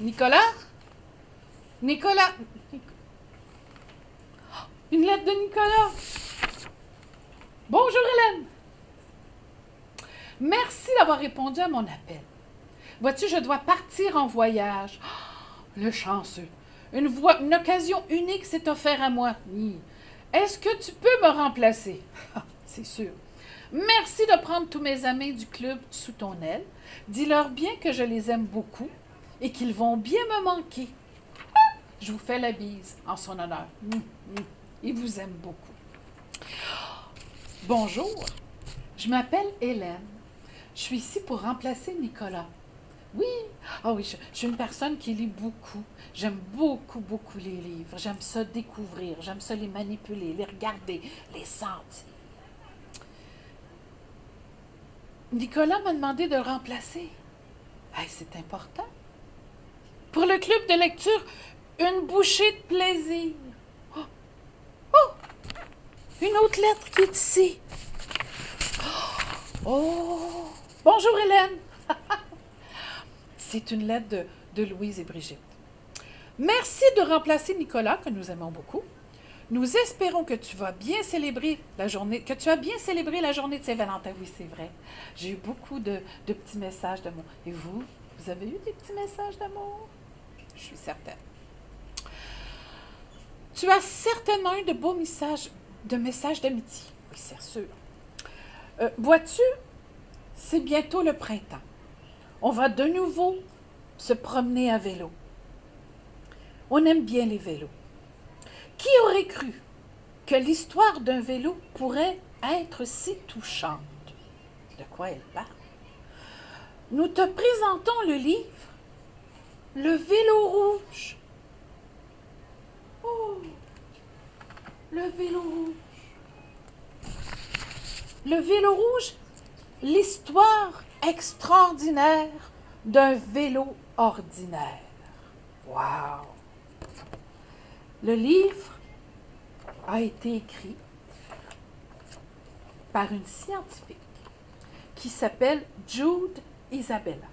Nicolas? Nicolas? Une lettre de Nicolas. Bonjour Hélène. Merci d'avoir répondu à mon appel. Vois-tu, je dois partir en voyage. Oh, le chanceux. Une occasion unique s'est offerte à moi. Oui. Est-ce que tu peux me remplacer? C'est sûr. Merci de prendre tous mes amis du club sous ton aile. Dis-leur bien que je les aime beaucoup et qu'ils vont bien me manquer. Je vous fais la bise en son honneur. Il vous aime beaucoup. Bonjour, je m'appelle Hélène. Je suis ici pour remplacer Nicolas. Oui, oui, je suis une personne qui lit beaucoup. J'aime beaucoup, beaucoup les livres. J'aime ça découvrir, j'aime ça les manipuler, les regarder, les sentir. Nicolas m'a demandé de le remplacer. Hey, c'est important. Pour le club de lecture, une bouchée de plaisir. Oh! Une autre lettre qui est ici. Oh! Bonjour Hélène. C'est une lettre de Louise et Brigitte. Merci de remplacer Nicolas, que nous aimons beaucoup. Nous espérons que tu vas bien célébrer la journée, que tu as bien célébré la journée de Saint-Valentin. Oui, c'est vrai. J'ai eu beaucoup de petits messages d'amour. Et vous avez eu des petits messages d'amour? Je suis certaine. Tu as certainement eu de beaux messages d'amitié. Oui, c'est sûr. Vois-tu, c'est bientôt le printemps. On va de nouveau se promener à vélo. On aime bien les vélos. Qui aurait cru que l'histoire d'un vélo pourrait être si touchante? De quoi elle parle? Nous te présentons le livre « Le vélo rouge ». Oh! Le vélo rouge. Le vélo rouge, l'histoire extraordinaire d'un vélo ordinaire. Wow! Le livre a été écrit par une scientifique qui s'appelle Jude Isabella.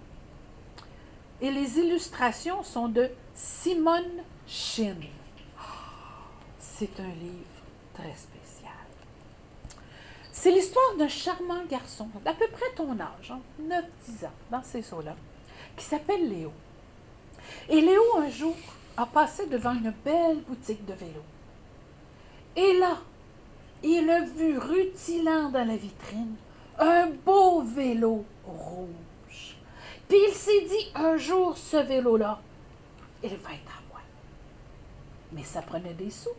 Et les illustrations sont de Simone Shin. C'est un livre très spécial. C'est l'histoire d'un charmant garçon, d'à peu près ton âge, 9-10 ans, dans ces eaux-là, qui s'appelle Léo. Et Léo, un jour, a passé devant une belle boutique de vélos. Et là, il a vu rutilant dans la vitrine un beau vélo rouge. Puis il s'est dit, un jour, ce vélo-là, il va être à moi. Mais ça prenait des sous.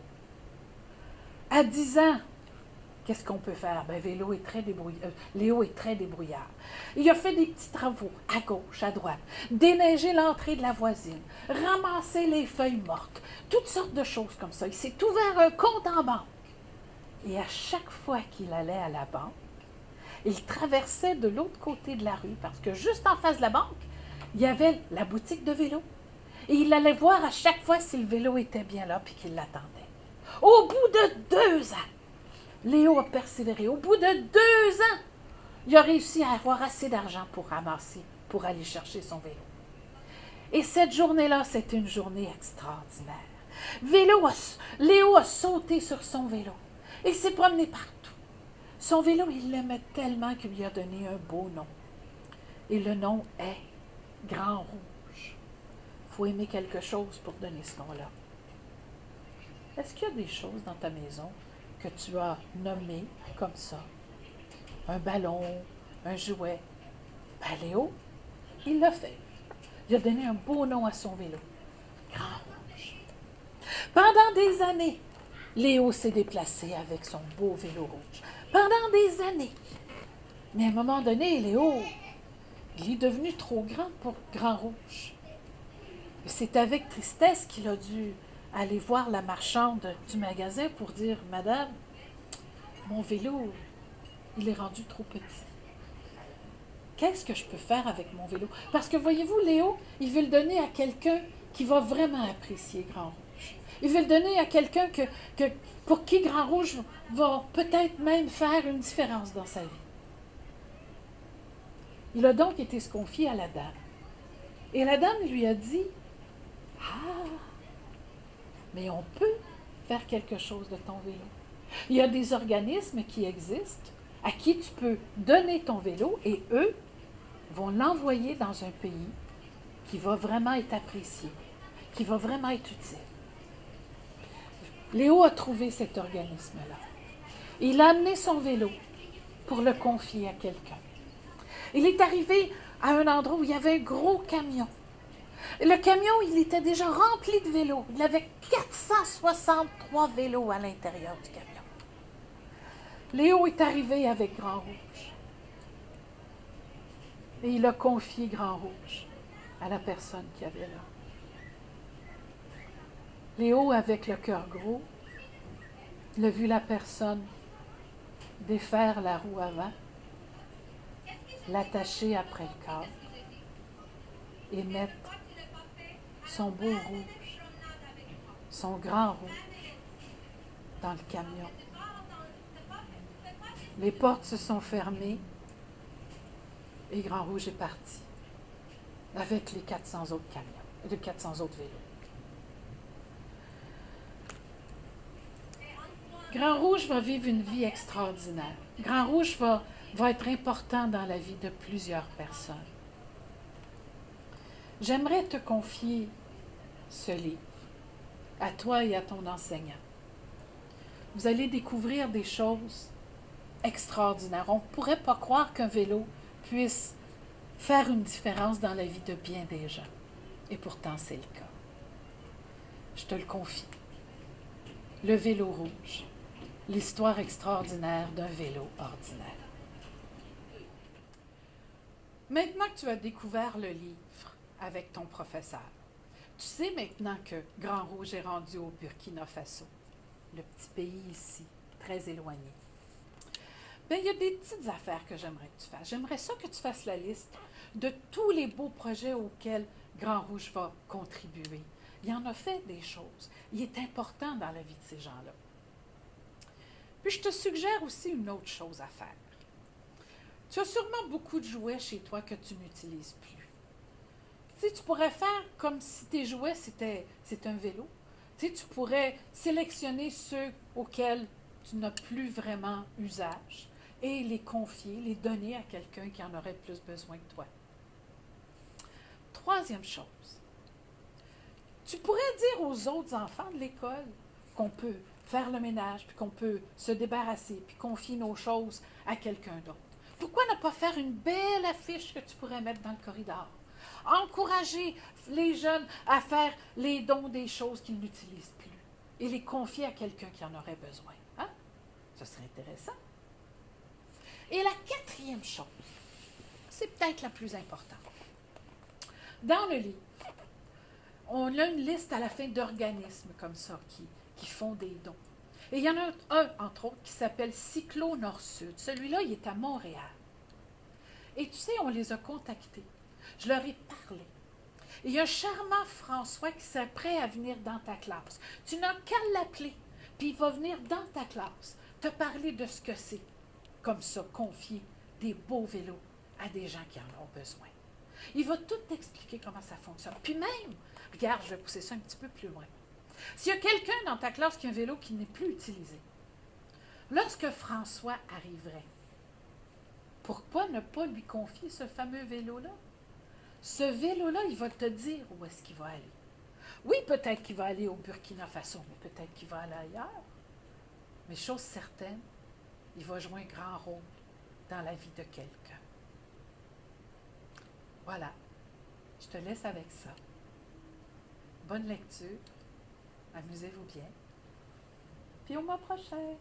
À 10 ans, qu'est-ce qu'on peut faire? Léo est très débrouillard. Il a fait des petits travaux à gauche, à droite, déneiger l'entrée de la voisine, ramasser les feuilles mortes, toutes sortes de choses comme ça. Il s'est ouvert un compte en banque. Et à chaque fois qu'il allait à la banque, il traversait de l'autre côté de la rue, parce que juste en face de la banque, il y avait la boutique de vélo. Et il allait voir à chaque fois si le vélo était bien là, puis qu'il l'attendait. Au bout de 2 ans, Léo a persévéré. Au bout de 2 ans, il a réussi à avoir assez d'argent pour ramasser, pour aller chercher son vélo. Et cette journée-là, c'était une journée extraordinaire. Léo a sauté sur son vélo et s'est promené partout. Son vélo, il l'aimait tellement qu'il lui a donné un beau nom. Et le nom est Grand Rouge. Il faut aimer quelque chose pour donner ce nom-là. Est-ce qu'il y a des choses dans ta maison que tu as nommées comme ça? Un ballon, un jouet. Léo, il l'a fait. Il a donné un beau nom à son vélo. Grand Rouge. Pendant des années, Léo s'est déplacé avec son beau vélo rouge. Pendant des années. Mais à un moment donné, Léo, il est devenu trop grand pour Grand Rouge. C'est avec tristesse qu'il a dû aller voir la marchande du magasin pour dire « Madame, mon vélo, il est rendu trop petit. Qu'est-ce que je peux faire avec mon vélo? » Parce que voyez-vous, Léo, il veut le donner à quelqu'un qui va vraiment apprécier Grand Rouge. Il veut le donner à quelqu'un pour qui Grand Rouge va peut-être même faire une différence dans sa vie. Il a donc été se confier à la dame. Et la dame lui a dit, Ah, mais on peut faire quelque chose de ton vélo. Il y a des organismes qui existent à qui tu peux donner ton vélo et eux vont l'envoyer dans un pays qui va vraiment être apprécié, qui va vraiment être utile. Léo a trouvé cet organisme-là. Il a amené son vélo pour le confier à quelqu'un. Il est arrivé à un endroit où il y avait un gros camion. Et le camion, il était déjà rempli de vélos. Il avait 463 vélos à l'intérieur du camion. Léo est arrivé avec Grand Rouge. Et il a confié Grand Rouge à la personne qui avait là. Léo, avec le cœur gros, il a vu la personne défaire la roue avant, l'attacher après le cadre et mettre son beau rouge, son grand rouge, dans le camion. Les portes se sont fermées et Grand Rouge est parti avec les 400 autres camions, les 400 autres vélos. Grand Rouge va vivre une vie extraordinaire. Grand Rouge va être important dans la vie de plusieurs personnes. J'aimerais te confier ce livre à toi et à ton enseignant. Vous allez découvrir des choses extraordinaires. On ne pourrait pas croire qu'un vélo puisse faire une différence dans la vie de bien des gens. Et pourtant, c'est le cas. Je te le confie. Le vélo rouge. L'histoire extraordinaire d'un vélo ordinaire. Maintenant que tu as découvert le livre avec ton professeur, tu sais maintenant que Grand Rouge est rendu au Burkina Faso, le petit pays ici, très éloigné. Bien, il y a des petites affaires que j'aimerais que tu fasses. J'aimerais ça que tu fasses la liste de tous les beaux projets auxquels Grand Rouge va contribuer. Il en a fait des choses. Il est important dans la vie de ces gens-là. Puis je te suggère aussi une autre chose à faire. Tu as sûrement beaucoup de jouets chez toi que tu n'utilises plus. Tu sais, tu pourrais faire comme si tes jouets, c'est un vélo. Tu sais, tu pourrais sélectionner ceux auxquels tu n'as plus vraiment usage et les confier, les donner à quelqu'un qui en aurait plus besoin que toi. Troisième chose, tu pourrais dire aux autres enfants de l'école qu'on peut faire le ménage, puis qu'on peut se débarrasser, puis confier nos choses à quelqu'un d'autre. Pourquoi ne pas faire une belle affiche que tu pourrais mettre dans le corridor? Encourager les jeunes à faire les dons des choses qu'ils n'utilisent plus et les confier à quelqu'un qui en aurait besoin. Hein? Ce serait intéressant. Et la quatrième chose, c'est peut-être la plus importante. Dans le livre, on a une liste à la fin d'organismes comme ça qui font des dons. Et il y en a un, entre autres, qui s'appelle Cyclo Nord-Sud. Celui-là, il est à Montréal. Et tu sais, on les a contactés. Je leur ai parlé. Et il y a un charmant François qui serait prêt à venir dans ta classe. Tu n'as qu'à l'appeler, puis il va venir dans ta classe te parler de ce que c'est, comme ça, confier des beaux vélos à des gens qui en ont besoin. Il va tout t'expliquer comment ça fonctionne. Puis même, regarde, je vais pousser ça un petit peu plus loin. S'il y a quelqu'un dans ta classe qui a un vélo qui n'est plus utilisé, lorsque François arriverait, pourquoi ne pas lui confier ce fameux vélo-là? Ce vélo-là, il va te dire où est-ce qu'il va aller. Oui, peut-être qu'il va aller au Burkina Faso, mais peut-être qu'il va aller ailleurs. Mais chose certaine, il va jouer un grand rôle dans la vie de quelqu'un. Voilà, je te laisse avec ça. Bonne lecture, amusez-vous bien, puis au mois prochain.